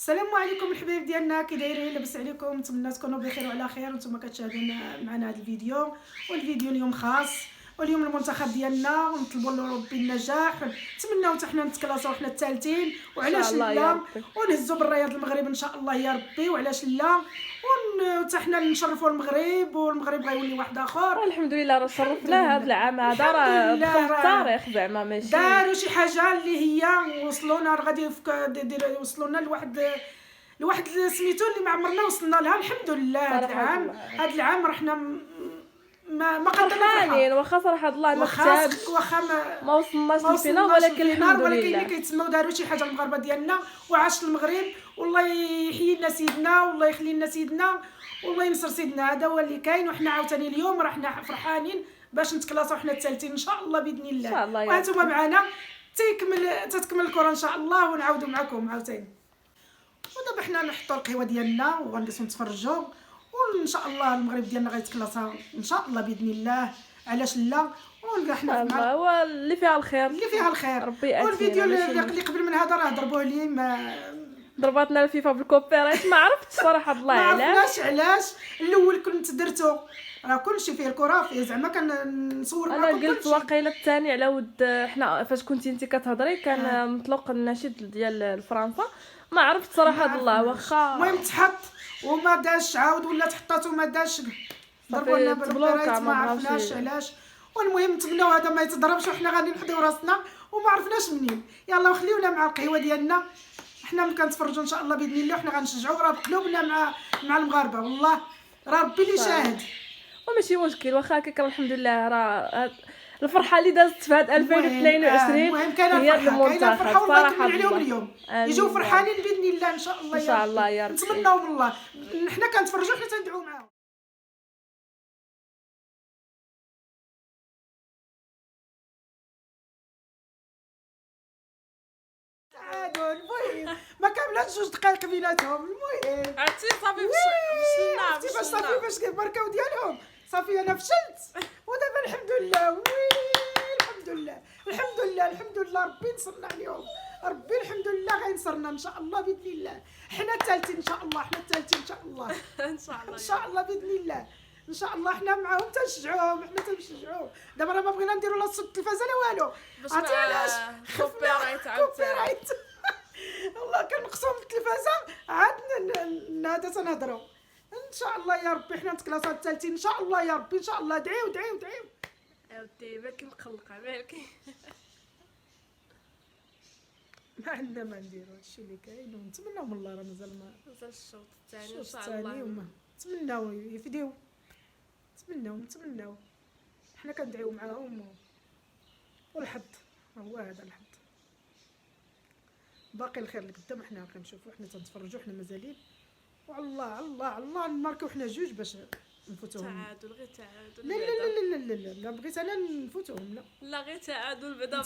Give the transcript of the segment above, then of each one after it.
السلام عليكم الحبايب ديالنا، كي دايرين؟ لاباس عليكم؟ نتمنى تكونوا بخير وعلى خير وانتم كتشاهدون معنا هذا الفيديو. والفيديو اليوم خاص، واليوم المنتخب ديالنا ونطلبوا لربي النجاح، نتمناو حتى حنا نتكلاساو حنا الثالثين، وعلاش لا، ونهزوا بالرايات المغرب ان شاء الله يا ربي، وعلاش لا، وحتى حنا نشرفوا المغرب، والمغرب غيولي واحد اخر. الحمد لله راه شرفنا هذا العام هذا، راه دخل التاريخ زعما، ماشي داروا شي حاجه اللي هي وصلونا، غادي يوصلونا لواحد سميتو اللي ما عمرنا وصلنا لها. الحمد لله هذا العام رحنا ما فرحانين، واخا صراحه الله ما كتبش، واخا ما وصلناش للفينال، ولكن الحمد لله. ولكن اللي كيتسناو داروا شي حاجه المغاربه ديالنا، وعاش المغرب، والله يحيي لنا سيدنا، والله يخلي لنا سيدنا، والله ينصر سيدنا. هذا هو اللي كاين. وحنا عاوتاني اليوم راه حنا فرحانين باش نتكلاصوا حنا الثالثين ان شاء الله باذن الله، ان شاء الله. وانتم معنا تتكمل الكره ان شاء الله، ونعاودوا معكم عاوتاني. ودابا حنا نحطوا القهوه ديالنا وغنجلسوا نتفرجوا، وان شاء الله المغرب ديالنا غيتكلاصا ان شاء الله باذن الله، علاش لا. ونلقى حنا في هو اللي فيها الخير، ربي ياتينا. والفيديو اللي قبل من هذا راه ضربوه لي، ما ضرباتنا الفيفا بالكوبيرايت، ما عرفتش صراحه الله ما علاش. الاول كنت درتو راه كلشي فيه الكره، فيه زعما كنصور معكم. انا قلت واقيلا الثاني على ود حنا فاش كنتي انت كتهضري كان مطلق النشيد ديال فرنسا، ما عرفت صراحه الله. واخا المهم تحط وما داش، عاود ولا تحطات وما داش، ضربوا لنا بالكوبيرايت، ما عرفناش علاش. والمهم نتمناو هذا ما يتضربش، وحنا غادي نحضيو راسنا وما عرفناش منين. يلا وخليونا مع القهوه ديالنا، حنا ملي كنتفرجوا ان شاء الله باذن الله، وحنا غنشجعوا راه بقلوبنا مع المغاربه، والله راه ربي اللي شاهد. وماشي مشكل، واخا هكاك الحمد لله. راه الفرحه اللي دازت في هاد 2022 المهم كاينه الفرحه والله يكمل عليهم اليوم، يجيو فرحانين باذن الله ان شاء الله ان شاء الله يا رب. نتمناو من الله، حنا كنتفرجوا، حنا تندعوا معاهم. المهم ما كاملاتش 2 دقائق بيناتهم. المهم عرفتي صافي فشلنا باش صافي باش كيبركاو ديالهم، صافي انا فشلت، ودابا الحمد لله. الحمد لله ربي نصرنا عليهم، ربي الحمد لله غينصرنا ان شاء الله باذن الله. حنا الثالثين ان شاء الله، حنا الثالثين ان شاء الله ان شاء الله باذن الله، ان شاء الله. حنا معاهم تنشجعوهم، حنا تنشجعوهم. دابا راه ما بغينا نديروا لا صوت التلفازه لا والو، عرفتي علاش؟ كوبيرايت والله كنقصوا من التلفازه، عاد هذا تنهضروا ان شاء الله يا ربي. حنا نتكلاصوا الثالثين ان شاء الله يا ربي، ان شاء الله. دعيو عاودتي بالك مقلقه بالك. ما عندنا ما نديرو، هادشي اللي كاين، ونتمناو من الله راه مازال الشوط الثاني ان شاء الله. نتمناو يفديو، نتمناو حنا كندعيو معاهم، والحظ هو هذا الحظ. باقي الخير اللي قدام حنا كنشوفوا، حنا تنتفرجوا، حنا مازالين، والله الله نماركو حنا جوج باش نفوتوهم. تعادل، غير تعادل. لا بغيت انا نفوتوهم، لا غير تعادل بعدا.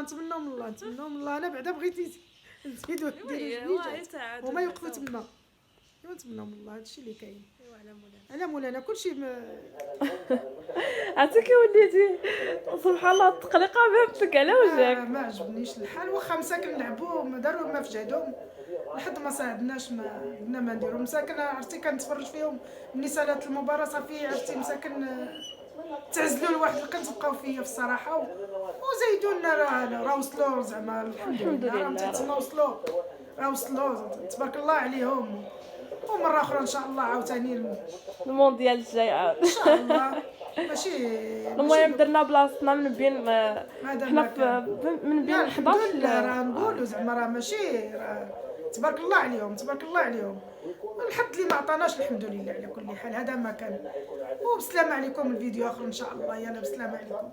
نتمناو من الله. انا بعدا بغيت نزيدو نديرو وما يوقفوا تما. نتمناو من الله، هادشي اللي كاين. على مولانا كلشي عرفتي كي وليتي سبحان الله التقليقه فهمتك على وجهك. ما عجبنيش الحال، واخا مساكن نلعبوا ما داروا ما في جهدهم، لحد ما ساعدناش، ما قلنا ما نديرو. مساكن عرفتي كنتفرج فيهم ملي سالات المباراه، صافي عرفتي مساكن تعزلوا لواحد القنت، بقاو فيا في الصراحه، وزيدونا راه وصلوا زعما الحمد لله، راه تيتسناو وصلوا تبارك الله عليهم. ومره اخرى ان شاء الله عاوتاني المونديال الجاي عاود ان شاء الله. ماشي المهم درنا بلاصتنا من بين حنا من بين 11. الحمد لله راه نقولوا زعما راه ماشي، راه تبارك الله عليهم. الحظ اللي ما عطاناش الحمد لله على كل حال. هذا ما كان. وبسلامه عليكم، الفيديو اخر ان شاء الله. يلا بسلامه عليكم.